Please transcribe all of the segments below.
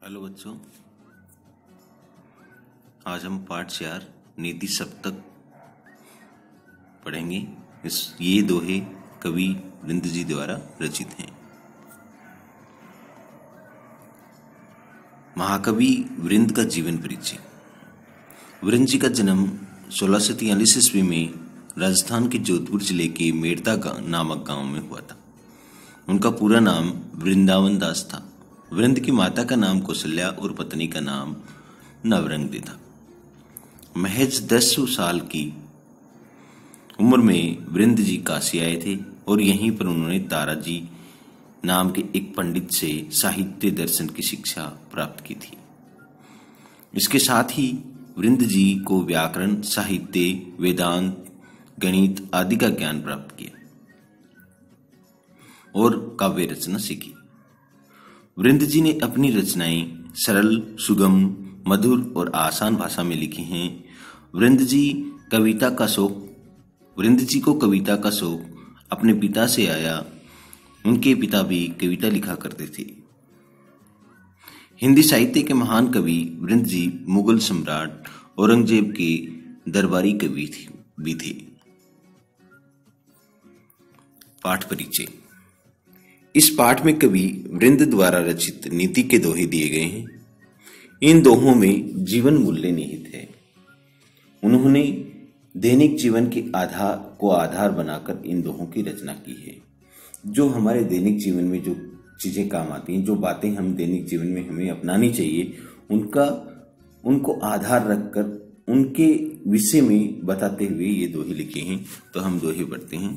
Hello बच्चों, आज हम पाठ 4 नीति सप्तक पढ़ेंगे। ये दोहे कवि वृंद जी द्वारा रचित हैं। महाकवि वृंद का जीवन परिचय। वृंद जी का जन्म 1643 ईस्वी में राजस्थान के जोधपुर जिले के मेड़ता नामक गांव में हुआ था। उनका पूरा नाम वृंदावन दास था। वृंद की माता का नाम कौशल्या और पत्नी का नाम नवरंग था। महज 10 साल की उम्र में वृंद जी काशी आए थे और यहीं पर उन्होंने तारा जी नाम के एक पंडित से साहित्य दर्शन की शिक्षा प्राप्त की थी। इसके साथ ही वृंद जी को व्याकरण, साहित्य, वेदांत, गणित आदि का ज्ञान प्राप्त किया और काव्य रचना सीखी। वृंद जी ने अपनी रचनाएं सरल, सुगम, मधुर और आसान भाषा में लिखी हैं। वृंद जी को कविता का शौक अपने पिता से आया। उनके पिता भी कविता लिखा करते थे। हिंदी साहित्य के महान कवि वृंद जी मुगल सम्राट औरंगजेब के दरबारी कवि भी थे। पाठ परिचय। इस पाठ में कवि वृंद द्वारा रचित नीति के दोहे दिए गए हैं। इन दोहों में जीवन मूल्य निहित है। उन्होंने दैनिक जीवन के आधार बनाकर इन दोहों की रचना की है। जो हमारे दैनिक जीवन में जो चीजें काम आती हैं, जो बातें हम दैनिक जीवन में हमें अपनानी चाहिए, उनको आधार रखकर उनके विषय में बताते हुए ये दोहे लिखे हैं। तो हम दोहे पढ़ते हैं।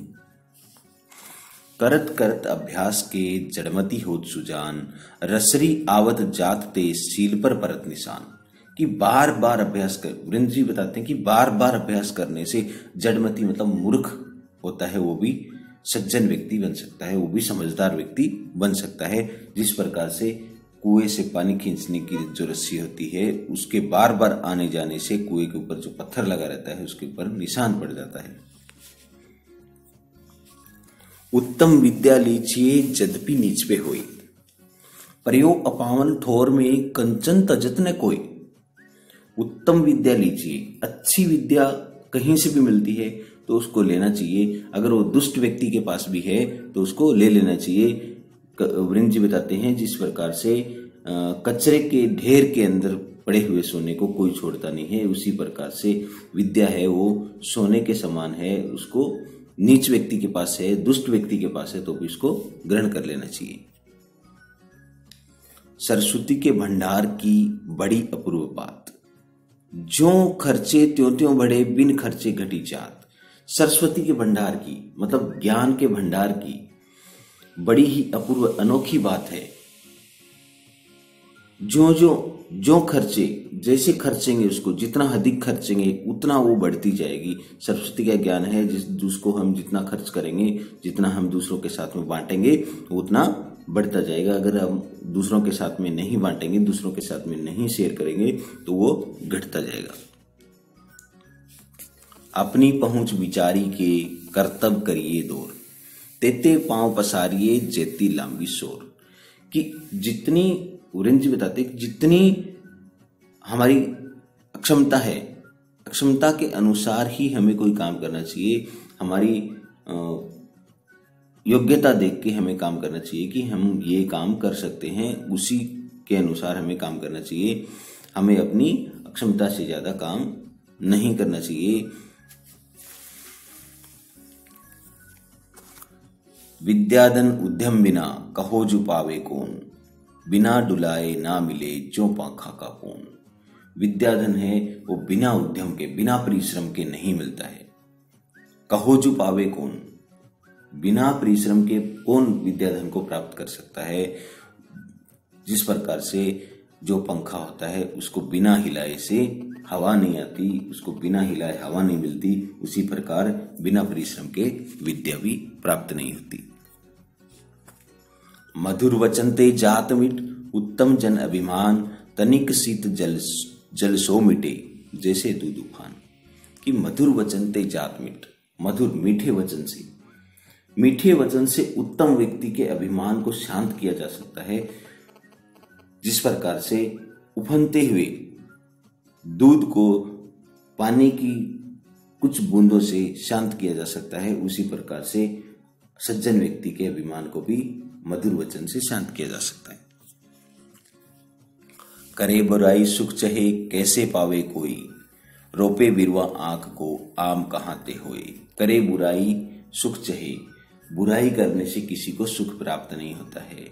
करत करत अभ्यास के जड़मती होत सुजान, रसरी आवत जात ते सील पर परत निशान। कि बार बार अभ्यास कर, वृंद जी बताते हैं कि बार बार अभ्यास करने से जड़मती मतलब मूर्ख होता है, वो भी सज्जन व्यक्ति बन सकता है, वो भी समझदार व्यक्ति बन सकता है। जिस प्रकार से कुएं से पानी खींचने की जो रस्सी होती है, उसके बार बार आने जाने से कुएं के ऊपर जो पत्थर लगा रहता है उसके ऊपर निशान पड़ जाता है। उत्तम विद्या लीजिए जदपि नीच पे होई, प्रयोग अपावन ठोर में कंचन तजत न कोई। उत्तम विद्या लीजिए, अच्छी विद्या कहीं से भी मिलती है तो उसको लेना चाहिए। अगर वो दुष्ट व्यक्ति के पास भी है तो उसको ले लेना चाहिए। वृंद जी बताते हैं जिस प्रकार से कचरे के ढेर के अंदर पड़े हुए सोने को कोई छोड़ता नहीं है, उसी प्रकार से विद्या है वो सोने के समान है। उसको नीच व्यक्ति के पास है, दुष्ट व्यक्ति के पास है तो भी इसको ग्रहण कर लेना चाहिए। सरस्वती के भंडार की बड़ी अपूर्व बात, जो खर्चे त्यों त्यों बढ़े, बिन खर्चे घटी जात। सरस्वती के भंडार की मतलब ज्ञान के भंडार की बड़ी ही अपूर्व अनोखी बात है। जो खर्चे, जैसे खर्चेंगे उसको, जितना अधिक खर्चेंगे उतना वो बढ़ती जाएगी। सरस्वती का ज्ञान है जिसको हम जितना खर्च करेंगे, जितना हम दूसरों के साथ में बांटेंगे उतना बढ़ता जाएगा। अगर हम दूसरों के साथ में नहीं बांटेंगे, दूसरों के साथ में नहीं शेयर करेंगे तो वो घटता जाएगा। अपनी पहुंच विचारी के कर्तव्य करिए दूर, तेते पांव पसारिए जेती लंबी शोर। कि जितनी वृंद जी बताते कि जितनी हमारी अक्षमता है, अक्षमता के अनुसार ही हमें कोई काम करना चाहिए। हमारी योग्यता देख के हमें काम करना चाहिए कि हम ये काम कर सकते हैं, उसी के अनुसार हमें काम करना चाहिए। हमें अपनी अक्षमता से ज्यादा काम नहीं करना चाहिए। विद्याधन उद्यम बिना कहो जो पावे कौन, बिना डुलाए ना मिले जो पंखा का कौन। विद्याधन है वो बिना उद्यम के, बिना परिश्रम के नहीं मिलता है। कहो जो पावे कौन, बिना परिश्रम के कौन विद्याधन को प्राप्त कर सकता है। जिस प्रकार से जो पंखा होता है उसको बिना हिलाए से हवा नहीं आती, उसको बिना हिलाए हवा नहीं मिलती, उसी प्रकार बिना परिश्रम के विद्या भी प्राप्त नहीं होती। मधुर वचन ते जात मिट, उत्तम जन अभिमान, तनिक शीत जल सो मिटे जैसे दूध उफान। कि मधुर वचन ते जात मिट, मधुर मीठे वचन से उत्तम व्यक्ति के अभिमान को शांत किया जा सकता है। जिस प्रकार से उफनते हुए दूध को पानी की कुछ बूंदों से शांत किया जा सकता है, उसी प्रकार से सज्जन व्यक्ति के अभिमान को भी मधुर वचन से शांत किया जा सकता है। करे बुराई सुख चहे कैसे पावे कोई, रोपे बिरवा आंख को आम कहाते होए। करे बुराई सुख चहे, बुराई करने से किसी को सुख प्राप्त नहीं होता है।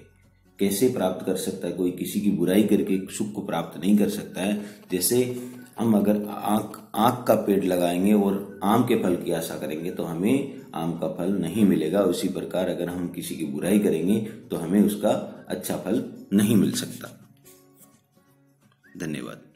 कैसे प्राप्त कर सकता है कोई? किसी की बुराई करके सुख को प्राप्त नहीं कर सकता है। जैसे हम अगर आंख का पेड़ लगाएंगे और आम के फल की आशा करेंगे तो हमें आम का फल नहीं मिलेगा। उसी प्रकार अगर हम किसी की बुराई करेंगे तो हमें उसका अच्छा फल नहीं मिल सकता। धन्यवाद।